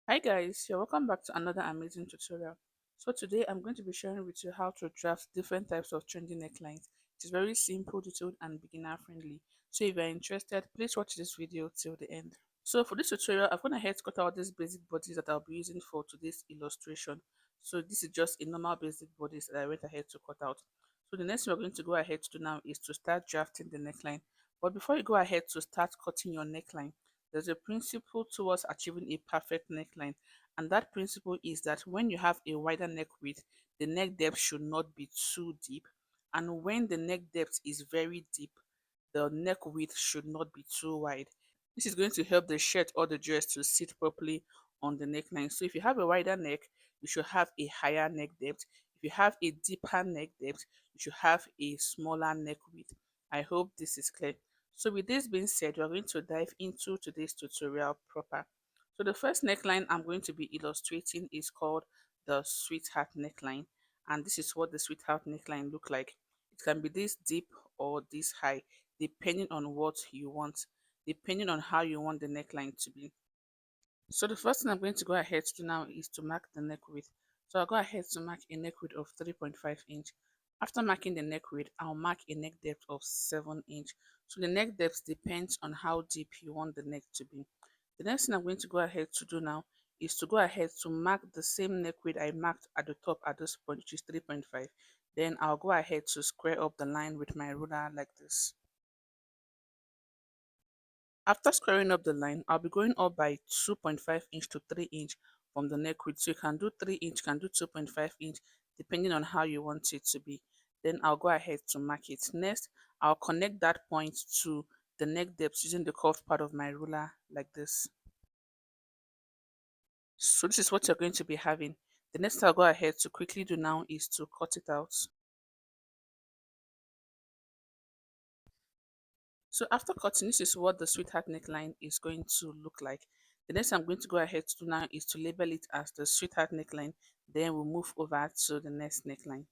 Hi guys, you're welcome back to another amazing tutorial. So today I'm going to be sharing with you how to draft different types of trendy necklines. It is very simple, detailed and beginner friendly. So if you're interested, please watch this video till the end. So for this tutorial, I've gone ahead to cut out these basic bodies that I'll be using for today's illustration. So this is just a normal basic bodies that I went ahead to cut out. So the next thing we're going to go ahead to do now is to start drafting the neckline. But before you go ahead to start cutting your neckline, there's a principle towards achieving a perfect neckline, and that principle is that when you have a wider neck width, the neck depth should not be too deep, and when the neck depth is very deep, the neck width should not be too wide. This is going to help the shirt or the dress to sit properly on the neckline. So if you have a wider neck, you should have a higher neck depth. If you have a deeper neck depth, you should have a smaller neck width. I hope this is clear. So with this being said, we are going to dive into today's tutorial proper. So the first neckline I'm going to be illustrating is called the sweetheart neckline. And this is what the sweetheart neckline look like. It can be this deep or this high, depending on what you want, depending on how you want the neckline to be. So the first thing I'm going to go ahead to do now is to mark the neck width. So I'll go ahead to mark a neck width of 3.5 inch. After marking the neck width, I'll mark a neck depth of 7 inch. So the neck depth depends on how deep you want the neck to be. The next thing I'm going to go ahead to do now is to go ahead to mark the same neck width I marked at the top at this point, which is 3.5. Then I'll go ahead to square up the line with my ruler like this. After squaring up the line, I'll be going up by 2.5 inch to 3 inch from the neck width. So you can do 3 inch, can do 2.5 inch, depending on how you want it to be. Then I'll go ahead to mark it. Next, I'll connect that point to the neck depth using the curved part of my ruler like this. So this is what you're going to be having. The next I'll go ahead to quickly do now is to cut it out. So after cutting, this is what the sweetheart neckline is going to look like. The next I'm going to go ahead to do now is to label it as the sweetheart neckline. Then we'll move over to the next neckline.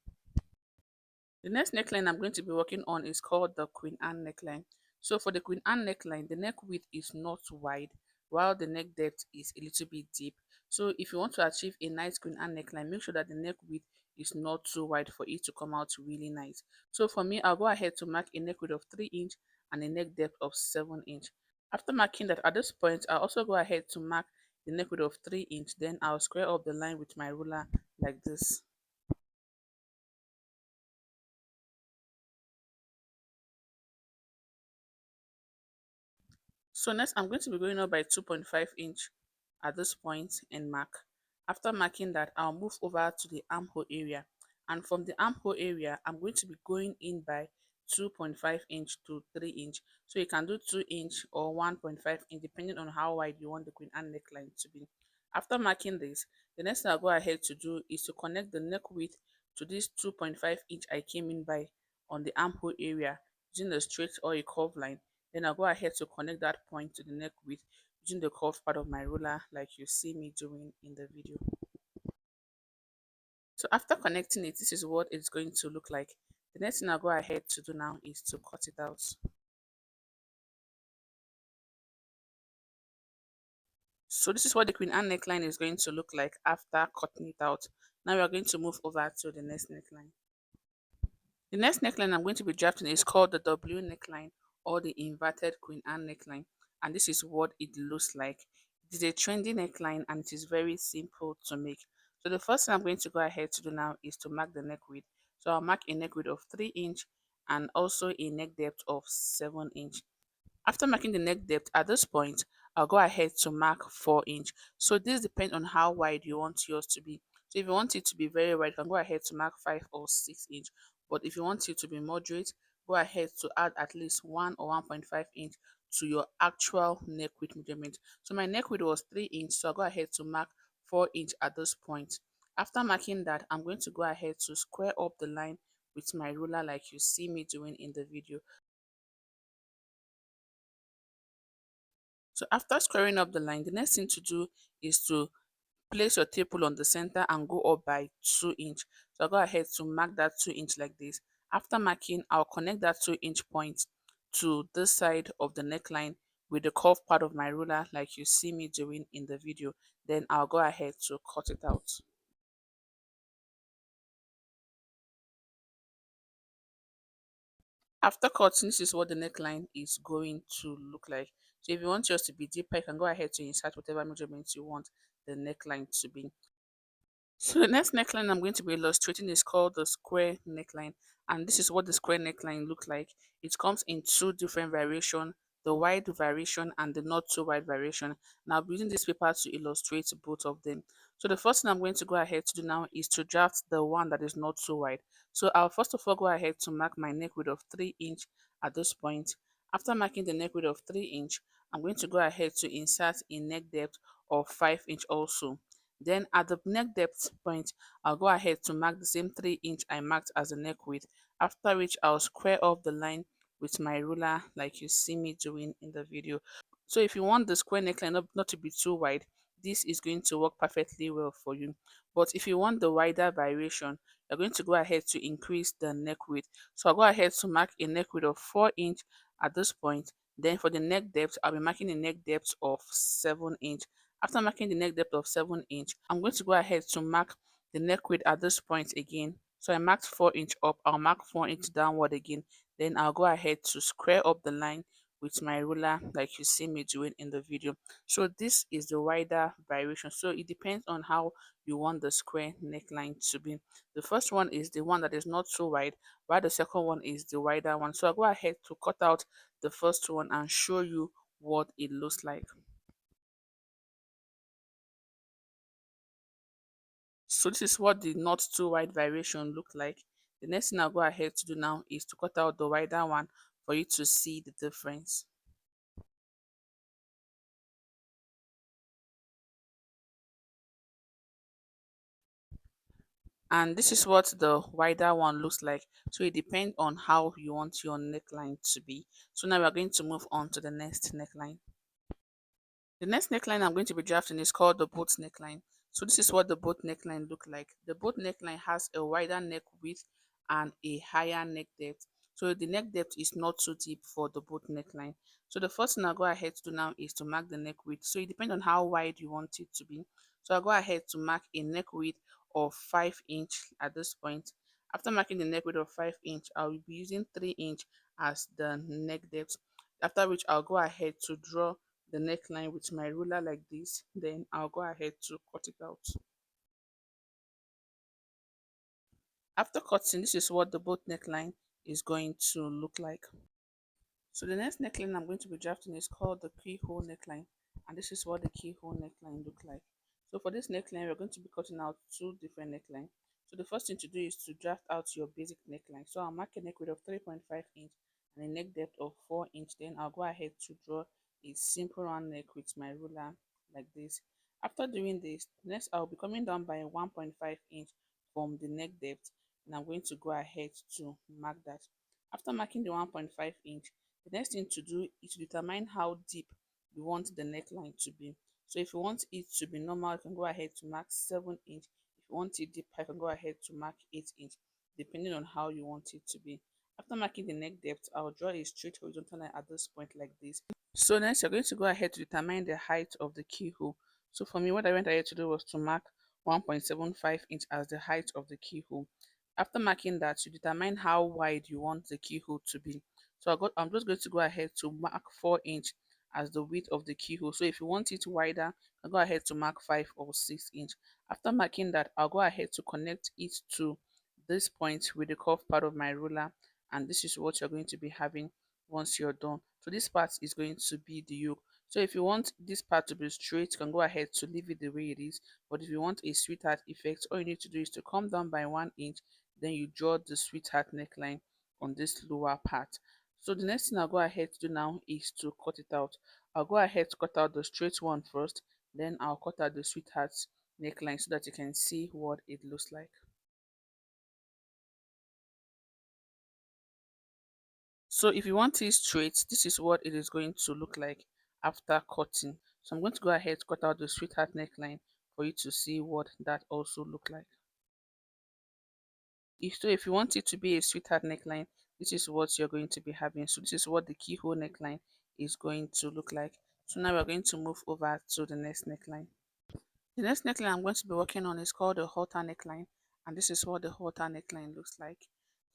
The next neckline I'm going to be working on is called the Queen Anne neckline. So for the Queen Anne neckline, the neck width is not wide, while the neck depth is a little bit deep. So if you want to achieve a nice Queen Anne neckline, make sure that the neck width is not too wide for it to come out really nice. So for me, I'll go ahead to mark a neck width of 3 inch and a neck depth of 7 inch. After marking that, at this point, I'll also go ahead to mark the neck width of 3 inch. Then I'll square up the line with my ruler like this. So next I'm going to be going up by 2.5 inch at this point and mark. After marking that, I'll move over to the armhole area, and from the armhole area I'm going to be going in by 2.5 inch to 3 inch. So you can do 2 inch or 1.5 inch depending on how wide you want the Queen Anne neckline to be. After marking this, the next thing I'll go ahead to do is to connect the neck width to this 2.5 inch I came in by on the armhole area using the straight or a curved line. Then I'll go ahead to connect that point to the neck width using the curved part of my ruler like you see me doing in the video. So after connecting it, this is what it's going to look like. The next thing I'll go ahead to do now is to cut it out. So this is what the Queen Anne neckline is going to look like after cutting it out. Now we are going to move over to the next neckline. The next neckline I'm going to be drafting is called the W neckline or the inverted Queen Anne neckline, and this is what it looks like. It is a trendy neckline and it is very simple to make. So the first thing I'm going to go ahead to do now is to mark the neck width. So I'll mark a neck width of 3 inch and also a neck depth of 7 inch. After marking the neck depth at this point, I'll go ahead to mark 4 inch. So this depends on how wide you want yours to be. So if you want it to be very wide, you can go ahead to mark 5 or 6 inch. But if you want it to be moderate, go ahead to add at least 1 or 1.5 inch to your actual neck width measurement. So my neck width was 3 inch, so I'll go ahead to mark 4 inch at this point. After marking that, I'm going to go ahead to square up the line with my ruler like you see me doing in the video. So after squaring up the line, the next thing to do is to place your tape on the center and go up by 2 inch. So I'll go ahead to mark that 2 inch like this. After marking, I'll connect that 2 inch point to this side of the neckline with the curved part of my ruler like you see me doing in the video. Then I'll go ahead to cut it out. After cutting, this is what the neckline is going to look like. So if you want yours to be deeper, you can go ahead to insert whatever measurements you want the neckline to be. So the next neckline I'm going to be illustrating is called the square neckline, and this is what the square neckline look like. It comes in two different variation, the wide variation and the not so wide variation. Now I'll be using this paper to illustrate both of them. So the first thing I'm going to go ahead to do now is to draft the one that is not so wide. So I'll first of all go ahead to mark my neck width of 3 inch at this point. After marking the neck width of 3 inch, I'm going to go ahead to insert a neck depth of 5 inch also. Then at the neck depth point, I'll go ahead to mark the same 3 inch I marked as the neck width, after which I'll square off the line with my ruler like you see me doing in the video. So if you want the square neckline not to be too wide, this is going to work perfectly well for you. But if you want the wider variation, you're going to go ahead to increase the neck width. So I'll go ahead to mark a neck width of 4 inch at this point. Then for the neck depth, I'll be marking a neck depth of 7 inch. After marking the neck depth of 7 inch, I'm going to go ahead to mark the neck width at this point again. So I marked 4 inch up, I'll mark 4 inch downward again. Then I'll go ahead to square up the line with my ruler like you see me doing in the video. So this is the wider variation. So it depends on how you want the square neckline to be. The first one is the one that is not so wide, while the second one is the wider one. So I'll go ahead to cut out the first one and show you what it looks like. So this is what the not too wide variation look like. The next thing I'll go ahead to do now is to cut out the wider one for you to see the difference. And this is what the wider one looks like. So it depends on how you want your neckline to be. So now we are going to move on to the next neckline. The next neckline I'm going to be drafting is called the boat neckline. So this is what the boat neckline look like. The boat neckline has a wider neck width and a higher neck depth. So the neck depth is not too deep for the boat neckline. So the first thing I'll go ahead to do now is to mark the neck width. So it depends on how wide you want it to be. So I'll go ahead to mark a neck width of 5 inch at this point. After marking the neck width of 5 inch, I'll be using 3 inch as the neck depth. After which I'll go ahead to draw the neckline with my ruler like this. Then I'll go ahead to cut it out. After cutting, this is what the boat neckline is going to look like. So the next neckline I'm going to be drafting is called the keyhole neckline, and this is what the keyhole neckline look like. So for this neckline, we're going to be cutting out two different necklines. So the first thing to do is to draft out your basic neckline. So I'll mark a neck width of 3.5 inch and a neck depth of 4 inch. Then I'll go ahead to draw a simple round neck with my ruler like this. After doing this, next I'll be coming down by 1.5 inch from the neck depth, and I'm going to go ahead to mark that. After marking the 1.5 inch, the next thing to do is to determine how deep you want the neckline to be. So if you want it to be normal, you can go ahead to mark 7 inch. If you want it deep, you can go ahead to mark 8 inch, depending on how you want it to be. After marking the neck depth, I'll draw a straight horizontal line at this point like this. So next, you're going to go ahead to determine the height of the keyhole. So for me, what I went ahead to do was to mark 1.75 inch as the height of the keyhole. After marking that, you determine how wide you want the keyhole to be. So I'm just going to go ahead to mark 4 inch as the width of the keyhole. So if you want it wider, I'll go ahead to mark 5 or 6 inch. After marking that, I'll go ahead to connect it to this point with the curved part of my ruler, and this is what you're going to be having once you're done. So this part is going to be the yoke. So if you want this part to be straight, you can go ahead to leave it the way it is. But if you want a sweetheart effect, all you need to do is to come down by 1 inch, then you draw the sweetheart neckline on this lower part. So the next thing I'll go ahead to do now is to cut it out. I'll go ahead to cut out the straight one first, then I'll cut out the sweetheart neckline so that you can see what it looks like. So if you want it straight, this is what it is going to look like after cutting. So I'm going to go ahead to cut out the sweetheart neckline for you to see what that also look like. If you want it to be a sweetheart neckline, this is what you're going to be having. So this is what the keyhole neckline is going to look like. So now we're going to move over to the next neckline. The next neckline I'm going to be working on is called the halter neckline, and this is what the halter neckline looks like.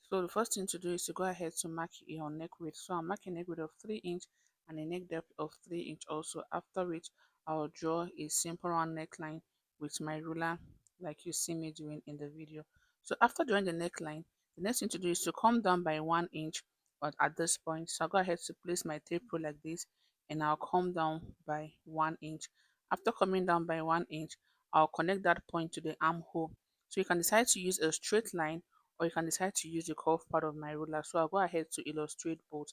So the first thing to do is to go ahead to mark your neck width. So I'm marking a neck width of 3 inch and a neck depth of 3 inch also, after which I'll draw a simple round neckline with my ruler like you see me doing in the video. So after drawing the neckline, the next thing to do is to come down by 1 inch at this point. So I'll go ahead to place my tape rule like this, and I'll come down by 1 inch. After coming down by 1 inch, I'll connect that point to the armhole. So you can decide to use a straight line, or you can decide to use the curved part of my ruler. So I'll go ahead to illustrate both.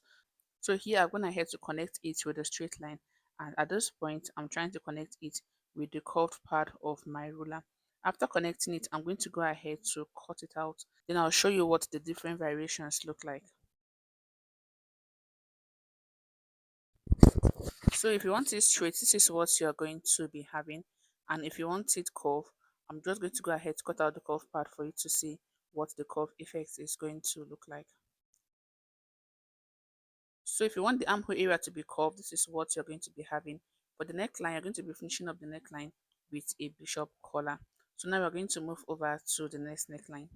So here I'm going ahead to connect it with a straight line, and at this point I'm trying to connect it with the curved part of my ruler. After connecting it, I'm going to go ahead to cut it out. Then I'll show you what the different variations look like. So if you want it straight, this is what you're going to be having. And if you want it curved, I'm just going to go ahead to cut out the curved part for you to see what the curve effect is going to look like. So if you want the armhole area to be curved, this is what you're going to be having. For the neckline, you're going to be finishing up the neckline with a bishop collar. So now we're going to move over to the next neckline.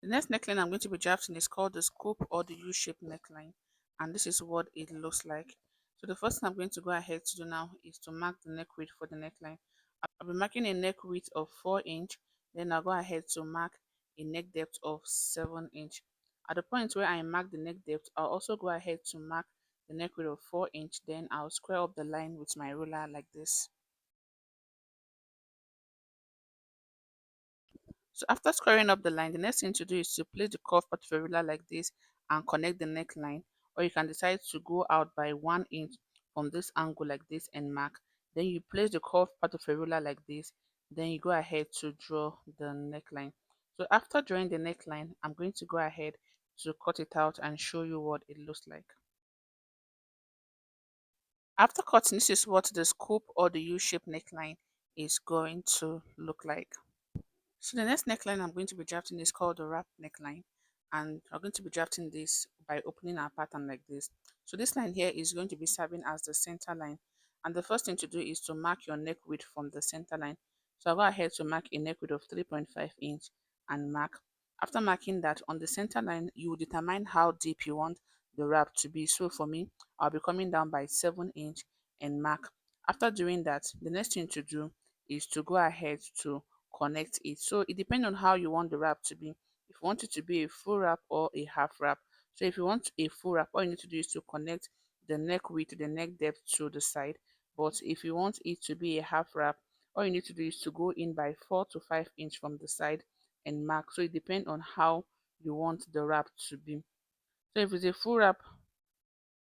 The next neckline I'm going to be drafting is called the scoop or the U-shaped neckline, and this is what it looks like. So the first thing I'm going to go ahead to do now is to mark the neck width for the neckline. I'll be marking a neck width of 4 inch, then I'll go ahead to mark a neck depth of 7 inch. At the point where I mark the neck depth, I'll also go ahead to mark the neck width of 4 inch, then I'll square up the line with my ruler like this. So after squaring up the line, the next thing to do is to place the curved part of your ruler like this and connect the neckline, or you can decide to go out by 1 inch from this angle like this and mark. Then you place the curved part of your ruler like this, then you go ahead to draw the neckline. So after drawing the neckline, I'm going to go ahead to cut it out and show you what it looks like. After cutting, this is what the scoop or the U-shaped neckline is going to look like. So the next neckline I'm going to be drafting is called the wrap neckline, and I'm going to be drafting this by opening our pattern like this. So this line here is going to be serving as the center line, and the first thing to do is to mark your neck width from the center line. So I'll go ahead to mark a neck width of 3.5 inch and mark. After marking that on the center line, you will determine how deep you want the wrap to be. So for me, I'll be coming down by 7 inch and mark. After doing that, the next thing to do is to go ahead to connect it. So it depends on how you want the wrap to be. If you want it to be a full wrap or a half wrap. So if you want a full wrap, all you need to do is to connect the neck width to the neck depth to the side. But if you want it to be a half wrap, all you need to do is to go in by 4 to 5 inch from the side and mark. So it depends on how you want the wrap to be. So if it's a full wrap,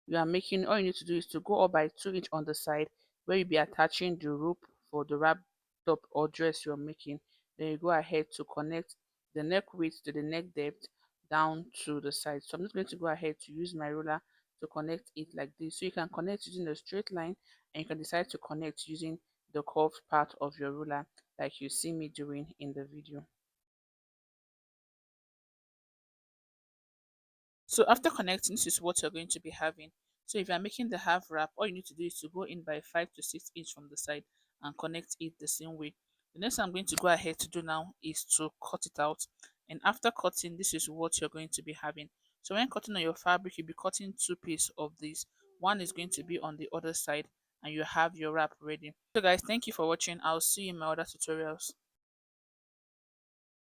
you are making, all you need to do is to go up by 2 inch on the side where you'll be attaching the rope for the wrap top or dress you're making. Then you go ahead to connect the neck width to the neck depth down to the side. So I'm just going to go ahead to use my ruler to connect it like this. So you can connect using a straight line, and you can decide to connect using the curved part of your ruler like you see me doing in the video. So after connecting, this is what you're going to be having. So if you're making the half wrap, all you need to do is to go in by 5 to 6 inch from the side and connect it the same way. The next I'm going to go ahead to do now is to cut it out. And after cutting, this is what you're going to be having. So when cutting on your fabric, you'll be cutting two pieces of this. One is going to be on the other side, and you have your wrap ready. So guys, thank you for watching. I'll see you in my other tutorials.